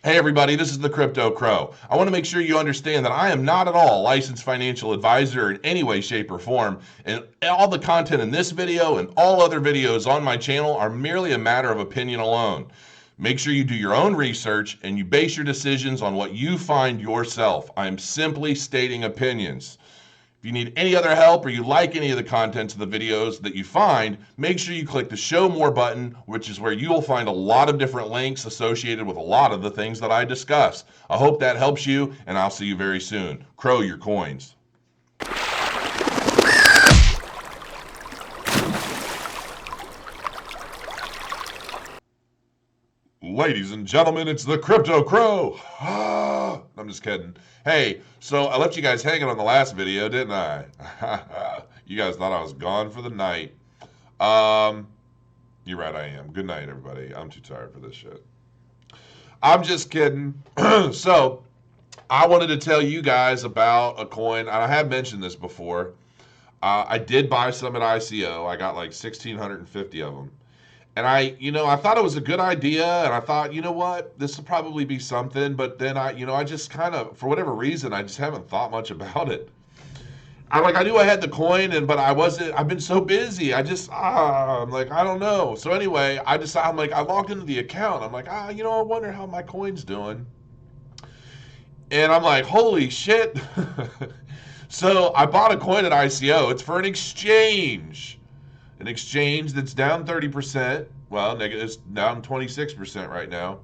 Hey everybody, this is the Crypto Crow. I want to make sure you understand that I am not at all a licensed financial advisor in any way, shape, or form, and all the content in this video and all other videos on my channel are merely a matter of opinion alone. Make sure you do your own research and you base your decisions on what you find yourself. I am simply stating opinions. If you need any other help or you like any of the contents of the videos that you find, make sure you click the Show More button, which is where you'll find a lot of different links associated with a lot of the things that I discuss. I hope that helps you, and I'll see you very soon. Crow your coins. Ladies and gentlemen, it's the Crypto Crow. I'm just kidding. Hey, so I left you guys hanging on the last video, didn't I? You guys thought I was gone for the night. Um, you're right, I am. Good night, everybody. I'm too tired for this shit. I'm just kidding. So, I wanted to tell you guys about a coin. I have mentioned this before. I did buy some at ICO. I got like 1,650 of them. And I thought it was a good idea, and I thought, you know what, this will probably be something. But then I just kind of, for whatever reason, I just haven't thought much about it. I knew I had the coin, but I wasn't. I've been so busy. I'm like, I don't know. So anyway, I'm like, I logged into the account. I'm like, I wonder how my coin's doing. And I'm like, holy shit. So I bought a coin at ICO. It's for an exchange. An exchange that's down 30%. Well, negative, it's down 26% right now.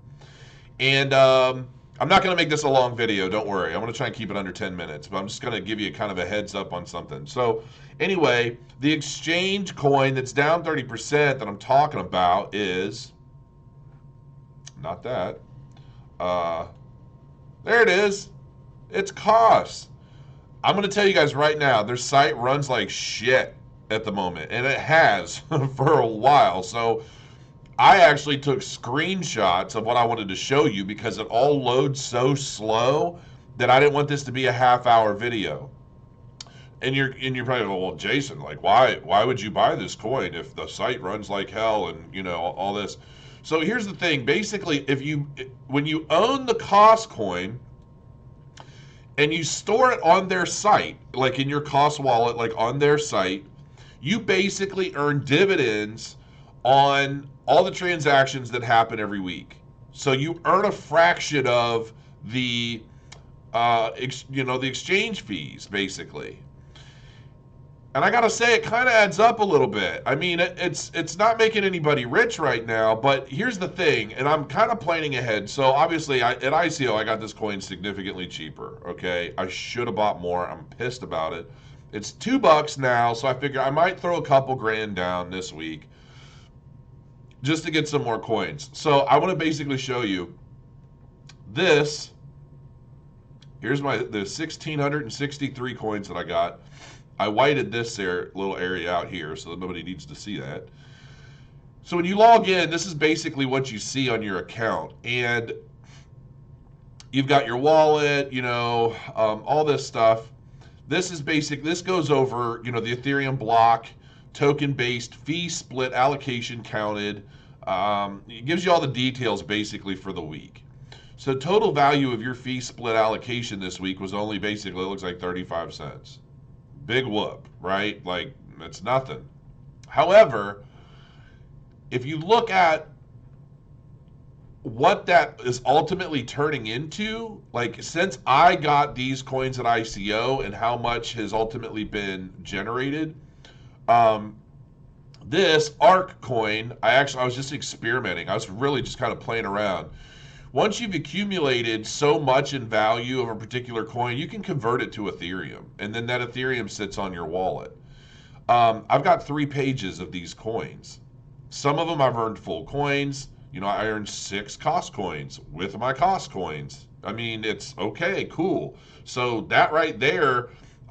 And I'm not going to make this a long video. Don't worry. I'm going to try and keep it under 10 minutes. But I'm just going to give you kind of a heads up on something. So anyway, the exchange coin that's down 30% that I'm talking about is not that. There it is. It's COSS. I'm going to tell you guys right now, their site runs like shit at the moment, and it has for a while. So I actually took screenshots of what I wanted to show you because it all loads so slow that I didn't want this to be a half-hour video. And you're probably going, well, Jason, like why would you buy this coin if the site runs like hell and all this? So here's the thing. Basically, when you own the COSS coin and you store it on their site, like in your COSS wallet, like on their site, you basically earn dividends on all the transactions that happen every week. So you earn a fraction of the the exchange fees, basically. And I gotta say, it kind of adds up a little bit. I mean, it's not making anybody rich right now, but here's the thing, and I'm kind of planning ahead. So obviously, at ICO, I got this coin significantly cheaper. Okay, I should have bought more. I'm pissed about it. It's $2 now, so I figure I might throw a couple grand down this week just to get some more coins. So I want to basically show you this. Here's the 1,663 coins that I got. I whited this little area out here so that nobody needs to see that. So when you log in, this is basically what you see on your account. And you've got your wallet, all this stuff. This goes over, the Ethereum block, token-based, fee split, allocation counted. It gives you all the details basically for the week. So total value of your fee split allocation this week was only basically, it looks like 35 cents. Big whoop, right? Like, it's nothing. However, if you look at what that is ultimately turning into, like since I got these coins at ICO and how much has ultimately been generated, this ARC coin, I was just experimenting. I was really just kind of playing around. Once you've accumulated so much in value of a particular coin, you can convert it to Ethereum, and then that Ethereum sits on your wallet. I've got 3 pages of these coins. Some of them I've earned full coins. I earned 6 COSS coins with my COSS coins. I mean, it's okay, cool. So that right there is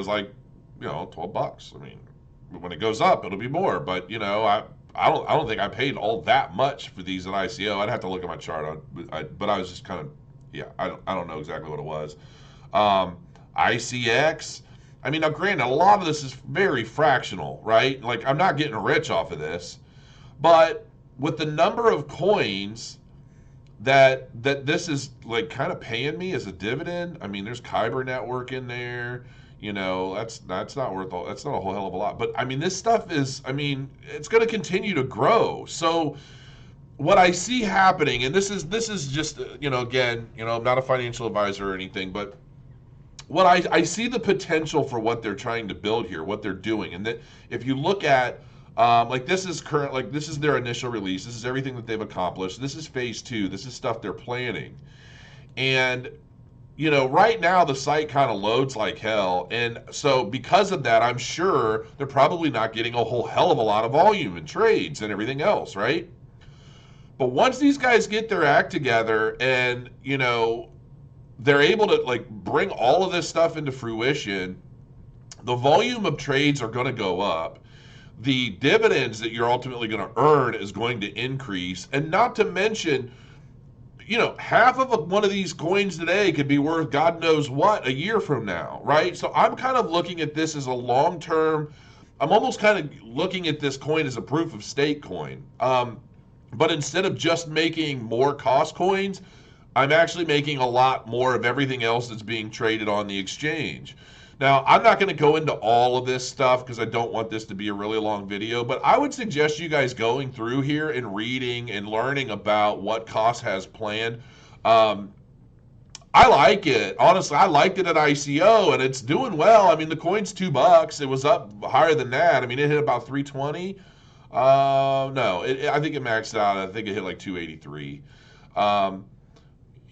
like, $12. I mean, when it goes up, it'll be more. But I don't think I paid all that much for these at ICO. I'd have to look at my chart, but I was just kind of, I don't know exactly what it was. ICX. I mean, now granted, a lot of this is very fractional, right? Like, I'm not getting rich off of this, but with the number of coins that this is like kind of paying me as a dividend. I mean, there's Kyber Network in there. You know, that's not worth all. That's not a whole hell of a lot. But I mean, this stuff is. I mean, it's going to continue to grow. So what I see happening, and this is just you know, again, you know, I'm not a financial advisor or anything, but what I see the potential for what they're trying to build here, what they're doing, and that if you look at like this is current, like this is their initial release. This is everything that they've accomplished. This is phase 2. This is stuff they're planning, and you know, right now the site kind of loads like hell, and so because of that, I'm sure they're probably not getting a whole hell of a lot of volume and trades and everything else, right? But once these guys get their act together and, you know, they're able to like bring all of this stuff into fruition, the volume of trades are going to go up. The dividends that you're ultimately going to earn is going to increase. And not to mention, you know, half of one of these coins today could be worth God knows what a year from now, right? So I'm kind of looking at this as a long-term, I'm almost kind of looking at this coin as a proof of stake coin. But instead of just making more COSS coins, I'm actually making a lot more of everything else that's being traded on the exchange. Now, I'm not going to go into all of this stuff because I don't want this to be a really long video, but I would suggest you guys going through here and reading and learning about what COSS has planned. I like it. Honestly, I liked it at ICO, and it's doing well. I mean, the coin's $2. It was up higher than that. I mean, it hit about 320. No, I think it maxed out. I think it hit like 283.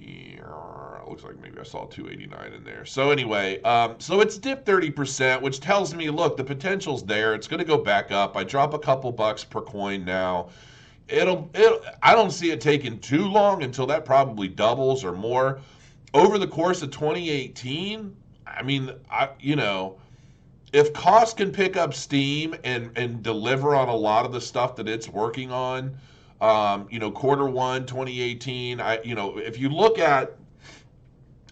It looks like maybe I saw 289 in there. So anyway, so it's dipped 30%, which tells me, look, the potential's there. It's going to go back up. I drop a couple bucks per coin now. I don't see it taking too long until that probably doubles or more. Over the course of 2018, I mean, you know, if COSS can pick up steam and deliver on a lot of the stuff that it's working on, you know, Q1 2018, you know, if you look at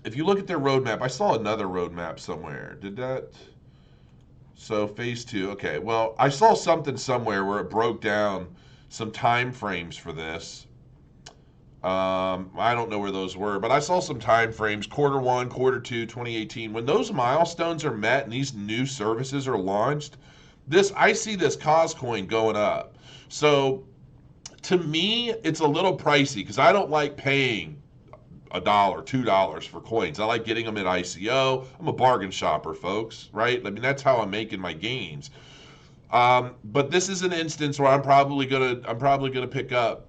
their roadmap, I saw another roadmap somewhere. Did that? So phase 2. Okay. Well, I saw something somewhere where it broke down some time frames for this. I don't know where those were, but I saw some time frames, Q1, Q2, 2018. When those milestones are met and these new services are launched, I see this COSS coin going up. So to me, it's a little pricey because I don't like paying $1, $2 for coins. I like getting them at ICO. I'm a bargain shopper, folks, right? I mean, that's how I'm making my gains. But this is an instance where I'm probably gonna pick up,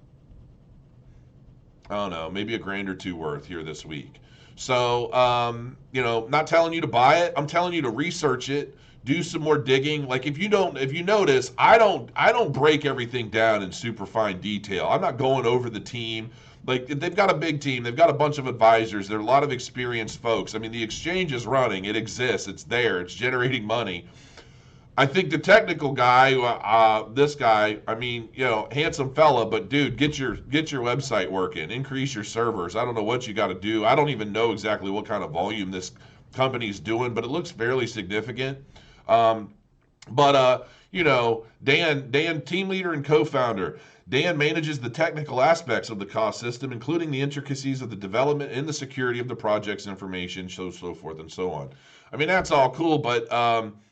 I don't know, maybe $1 or $2 worth here this week. So, you know, not telling you to buy it. I'm telling you to research it, do some more digging. Like if you notice, I don't break everything down in super fine detail. I'm not going over the team. Like they've got a big team. They've got a bunch of advisors. There are a lot of experienced folks. I mean, the exchange is running. It exists. It's there. It's generating money. I think the technical guy, this guy, I mean, you know, handsome fella, but dude, get your website working, increase your servers. I don't know what you got to do. I don't even know exactly what kind of volume this company's doing, but it looks fairly significant. You know, Dan, team leader and co-founder. Dan manages the technical aspects of the COSS system, including the intricacies of the development and the security of the project's information, so forth and so on. I mean, that's all cool, but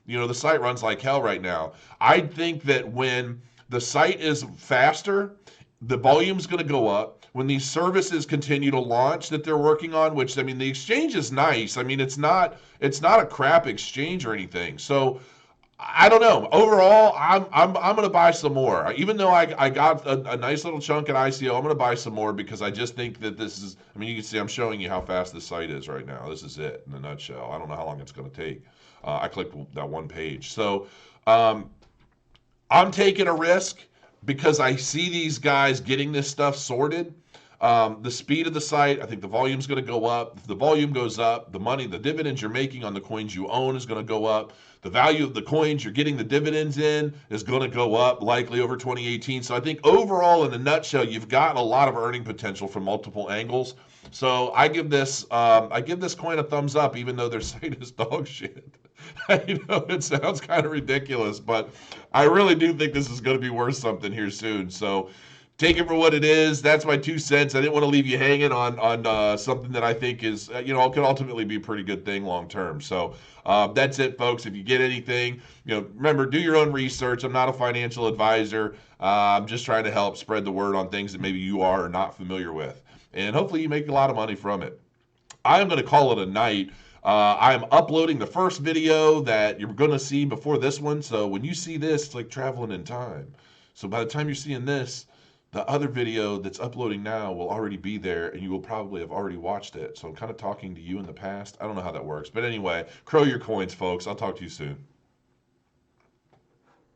you know, the site runs like hell right now. I think that when the site is faster, the volume's going to go up. When these services continue to launch that they're working on, which, I mean, the exchange is nice. I mean, it's not a crap exchange or anything. So I don't know. Overall, I'm going to buy some more. Even though I got a nice little chunk at ICO, I'm going to buy some more because I just think that this is, I mean, you can see I'm showing you how fast this site is right now. This is it in a nutshell. I don't know how long it's going to take. I clicked that one page. So I'm taking a risk because I see these guys getting this stuff sorted. The speed of the site, I think the volume's going to go up. If the volume goes up, the money, the dividends you're making on the coins you own is going to go up. The value of the coins you're getting the dividends in is going to go up likely over 2018. So I think overall, in a nutshell, you've got a lot of earning potential from multiple angles. So I give this coin a thumbs up, even though their site is dog shit. I know it sounds kind of ridiculous, but I really do think this is going to be worth something here soon. So take it for what it is. That's my 2 cents. I didn't want to leave you hanging on something that I think is, could ultimately be a pretty good thing long term. So that's it, folks. If you get anything, remember, do your own research. I'm not a financial advisor. I'm just trying to help spread the word on things that maybe you are not familiar with. And hopefully you make a lot of money from it. I am going to call it a night. I am uploading the first video that you're going to see before this one. So when you see this, it's like traveling in time. So by the time you're seeing this, the other video that's uploading now will already be there, and you will probably have already watched it. So I'm kind of talking to you in the past. I don't know how that works. But anyway, crow your coins, folks. I'll talk to you soon.